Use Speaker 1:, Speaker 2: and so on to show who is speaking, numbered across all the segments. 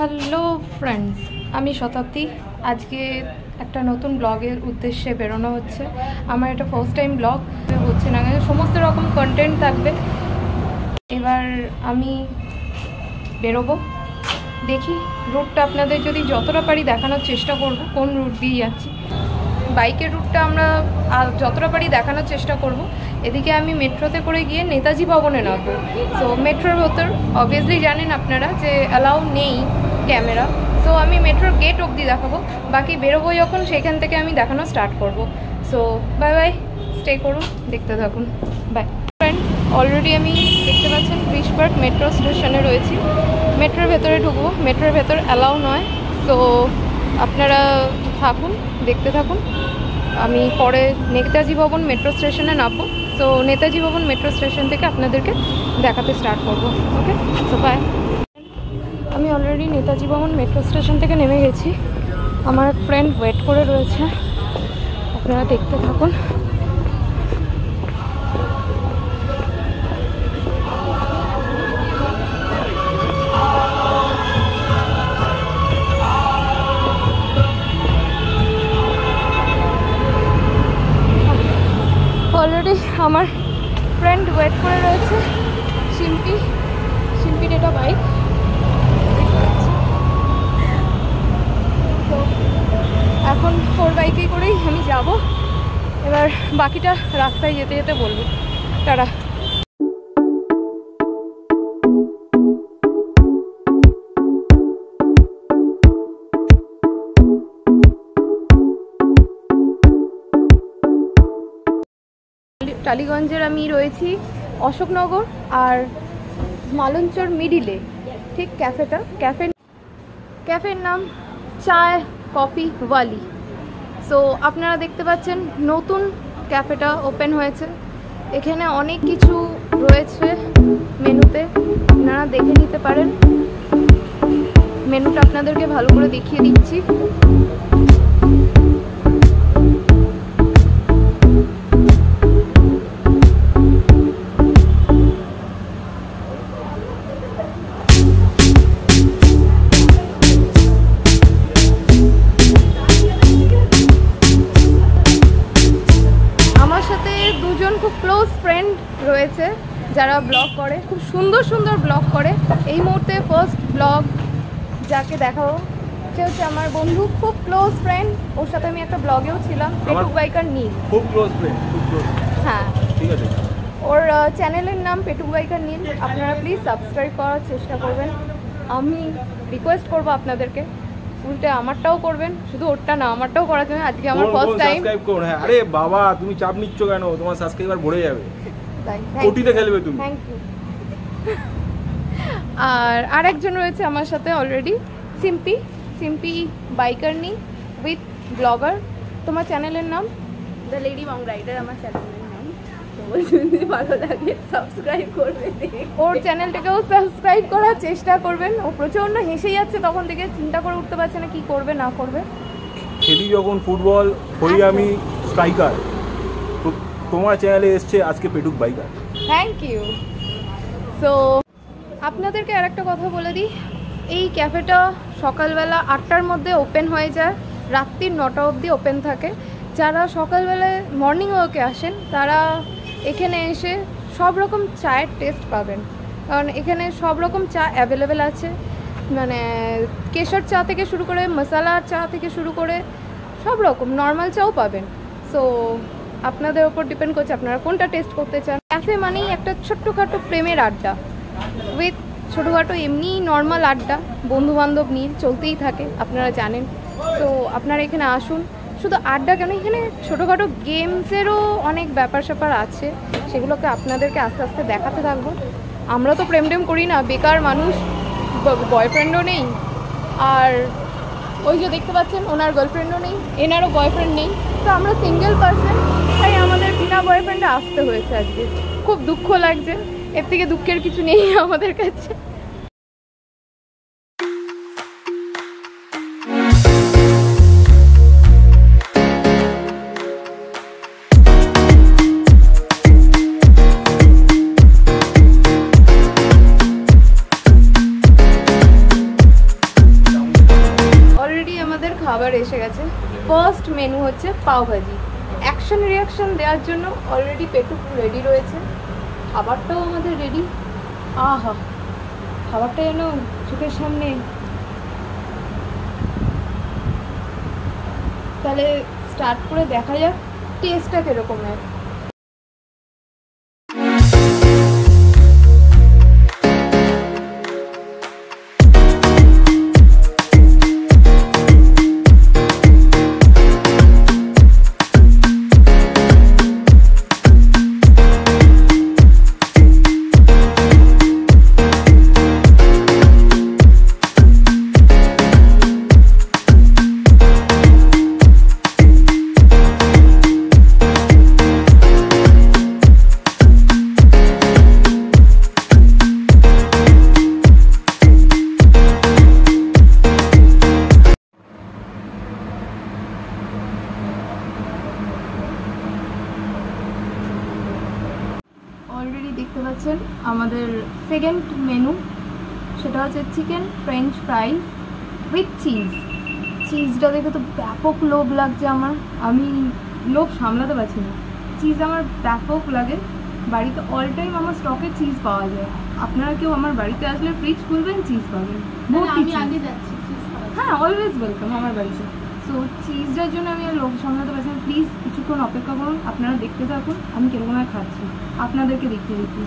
Speaker 1: Hello friends, আমি শতাব্দী। আজকে একটা নতুন ব্লগের উদ্দেশ্যে বেরোনো হচ্ছে। আমার এটা ফার্স্ট টাইম ব্লগ হচ্ছে না, সমস্ত রকম কন্টেন্ট থাকবে। এবার আমি বেরোবো, দেখি রুটটা আপনাদের যদি যতটা পারি দেখানোর চেষ্টা করব। কোন রুট দিয়ে যাচ্ছি, বাইকের রুটটা আমরা যতটা পারি দেখানোর চেষ্টা করব। এদিকে আমি মেট্রোতে করে গিয়ে নেতাজি ভবনে নামবো। সো মেট্রোর ভেতর অবভিয়াসলি জানেন আপনারা যে অ্যালাউ নেই ক্যামেরা। সো আমি মেট্রোর গেট অবধি দেখাবো, বাকি বেরোবো যখন সেখান থেকে আমি দেখানো স্টার্ট করব। সো বাই বাই, স্টে করুন, দেখতে থাকুন, বাই। ফ্রেন্ড, অলরেডি আমি দেখতে পাচ্ছেন ব্রিজ পার্ক মেট্রো স্টেশনে রয়েছি। মেট্রোর ভেতরে ঢুকবো, মেট্রোর ভেতর অ্যালাউ নয়। সো আপনারা থাকুন, দেখতে থাকুন। আমি পরে নেতাজি ভবন মেট্রো স্টেশনে নামবো। সো নেতাজি ভবন মেট্রো স্টেশন থেকে আপনাদেরকে দেখাতে স্টার্ট করবো। ওকে, সো বাই। আমি অলরেডি নেতাজি ভবন মেট্রো স্টেশন থেকে নেমে গেছি। আমার এক ফ্রেন্ড ওয়েট করে রয়েছে, আপনারা দেখতে থাকুন। অলরেডি আমার ফ্রেন্ড ওয়েট করে রয়েছে, শিম্পির এটা বাইক। তো এখন ওর বাইকেই করেই আমি যাব। এবার বাকিটা রাস্তায় যেতে যেতে বলবো। তারা টালিগঞ্জের আমি রয়েছি অশোকনগর আর মালঞ্চর মিডিলে, ঠিক ক্যাফের নাম চায় কফি ওয়ালি। সো আপনারা দেখতে পাচ্ছেন নতুন ক্যাফেটা ওপেন হয়েছে। এখানে অনেক কিছু রয়েছে মেনুতে, আপনারা দেখে নিতে পারেন। মেনুটা আপনাদেরকে ভালো করে দেখিয়ে দিচ্ছি। খুব ক্লোজ ফ্রেন্ড রয়েছে যারা ব্লগ করে, খুব সুন্দর সুন্দর ব্লগ করে। এই মুহূর্তে ফার্স্ট ব্লগ যাকে দেখাবো সে হচ্ছে আমার বন্ধু, খুব ক্লোজ ফ্রেন্ড। ওর সাথে আমি একটা ব্লগেও ছিলাম, পেটুক বাইকার নীল।
Speaker 2: খুব ক্লোজ ফ্রেন্ড, খুব ক্লোজ।
Speaker 1: হ্যাঁ,
Speaker 2: ঠিক আছে।
Speaker 1: ওর চ্যানেলের নাম পেটুক বাইকার নীল। আপনারা প্লিজ সাবস্ক্রাইব করার চেষ্টা করবেন। আমি রিকোয়েস্ট করবো আপনাদেরকে, উল্টে আমারটাও করবেন, শুধু ওরটা না আমারটাও করার জন্য। আজকে আমার ফার্স্ট টাইম।
Speaker 2: সাবস্ক্রাইব করুন। হ্যাঁ, আরে বাবা তুমি চাপ নিচ্ছ কেন? তোমার সাবস্ক্রাইবার ভরে যাবে, কোটিতে খেলবে তুমি।
Speaker 1: Thank you. আর আরেকজন রয়েছে আমার সাথে অলরেডি, সিম্পি বাইকার নি উইথ ব্লগার। তোমার চ্যানেলের নাম?
Speaker 3: দ্য লেডি মং রাইডার আমার চ্যানেলের নাম। তো যদি ভালো লাগে সাবস্ক্রাইব করবে।
Speaker 1: ওর চ্যানেলটাকেও সাবস্ক্রাইব করার চেষ্টা করবেন। ও প্রচণ্ড হেসে যাচ্ছে তখন থেকে, চিন্তা করে উঠতে পারছে না কি করবে না করবে।
Speaker 2: খেলি যখন ফুটবল হই আমি স্ট্রাইকার। তো তোমার চ্যানেলে এসছে আজকে পেটুক বাইকার।
Speaker 1: Thank you. সো আপনাদেরকে আর একটা কথা বলে দিই, এই ক্যাফেটা সকালবেলা 8টার মধ্যে ওপেন হয়ে যায়, রাত্রির 9টা অবধি ওপেন থাকে। যারা সকালবেলায় মর্নিং ওয়াকে আসেন তারা এখানে এসে সব রকম চায়ের টেস্ট পাবেন, কারণ এখানে সব রকম চা অ্যাভেলেবেল আছে। মানে কেশর চা থেকে শুরু করে মশালা চা থেকে শুরু করে সব রকম নর্মাল চাও পাবেন। সো আপনাদের ওপর ডিপেন্ড করছে আপনারা কোনটা টেস্ট করতে চান। ক্যাফে মানেই একটা ছোট্টখাটো প্রেমের আড্ডা, উইথ ছোটোখাটো এমনি নর্মাল আড্ডা বন্ধুবান্ধব নিয়ে চলতেই থাকে, আপনারা জানেন। তো আপনারা এখানে আসুন, শুধু আড্ডা কেন, এখানে ছোটোখাটো গেমসেরও অনেক ব্যাপার স্যাপার আছে, সেগুলোকে আপনাদেরকে আস্তে আস্তে দেখাতে থাকবো। আমরা তো প্রেম করি না, বেকার মানুষ, বয়ফ্রেন্ডও নেই। আর ওই যে দেখতে পাচ্ছেন ওনার গার্লফ্রেন্ডও নেই, এনারও বয়ফ্রেন্ড নেই। তো আমরা সিঙ্গেল পার্সন, তাই আমাদের বিনা বয়ফ্রেন্ডে আসতে হয়েছে আজকে। খুব দুঃখ লাগছে, এর থেকে দুঃখের কিছু নেই আমাদের কাছে। মেনু হচ্ছে পাওভাজি। অ্যাকশন রিয়াকশন দেওয়ার জন্য অলরেডি পেটু রেডি রয়েছে, খাবারটাও আমাদের রেডি। আহা, খাবারটা যেন চোখের সামনে। তাহলে স্টার্ট করে দেখা যাক টেস্টটা কীরকমের। অলরেডি দেখতে পাচ্ছেন আমাদের সেকেন্ড মেনু, সেটা হচ্ছে chicken French fries with cheese. চিজটা দেখে তো ব্যাপক লোভ লাগছে আমার, আমি লোভ সামলাতে পারছি না। চিজ আমার ব্যাপক লাগে, বাড়িতে অল টাইম আমার স্টকে চিজ পাওয়া যায়। আপনারা কেউ আমার বাড়িতে আসলে ফ্রিজ খুলবেন, চিজ পাবেন। হ্যাঁ, অলওয়েজ ওয়েলকাম আমার বাড়িতে। সো চিজটার জন্য আমি আর লোভ সামলাতে পারছি না। প্লিজ কিছুক্ষণ অপেক্ষা করুন, আপনারা দেখতে থাকুন আমি কীরকম খাচ্ছি, আপনাদেরকে দেখতে দেখতে।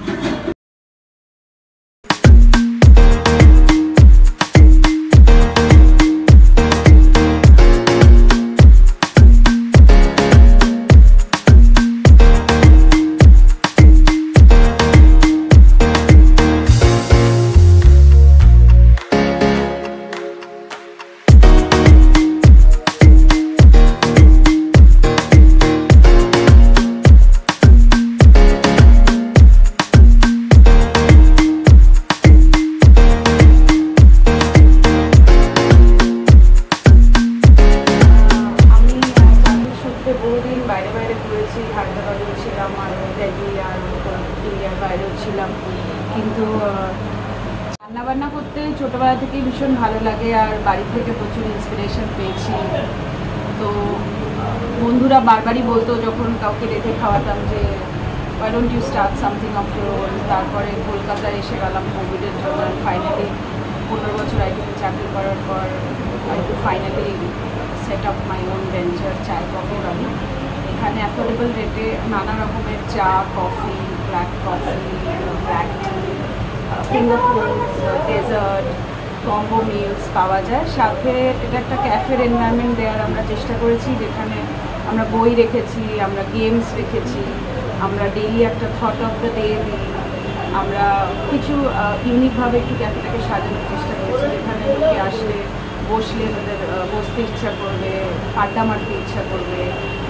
Speaker 1: বহুদিন বাইরে বাইরে ঘুরেছি, হায়দ্রাবাদেও ছিলাম আর দিল্লি আর ইন্ডিয়ার বাইরেও ছিলাম, কিন্তু রান্নাবান্না করতে ছোটোবেলা থেকেই ভীষণ ভালো লাগে আর বাড়ি থেকে প্রচুর ইন্সপিরেশন পেয়েছি। তো বন্ধুরা বারবারই বলতো যখন কাউকে রেখে খাওয়াতাম যে why don't you start something of your own। তারপরে কলকাতায় এসে গেলাম কোভিডের জন্য, ফাইনালি 15 বছর আইটিতে চাকরি করার পর I too finally set up my own venture চায় কফি বানি। এখানে অ্যাফোর্ডেবল রেটে নানা রকমের চা, coffee, black coffee, black tea, finger foods, dessert, combo meals পাওয়া যায়। সাথে এটা একটা ক্যাফের এনভায়রনমেন্ট দেওয়ার আমরা চেষ্টা করেছি, যেখানে আমরা বই রেখেছি, আমরা গেমস রেখেছি, আমরা ডেইলি একটা থট অফ দ্য ডে দিই, আমরা কিছু ইউনিকভাবে একটু ক্যাফেটাকে সাজানোর চেষ্টা করেছি, যেখানে লোকে আসলে বসলে তাদের বসতে ইচ্ছা করবে, আড্ডা মারতে ইচ্ছা করবে,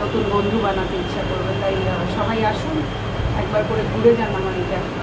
Speaker 1: নতুন বন্ধু বানাতে ইচ্ছা করবে। তাই সবাই আসুন, একবার করে ঘুরে যান আমার এই ক্যাফে।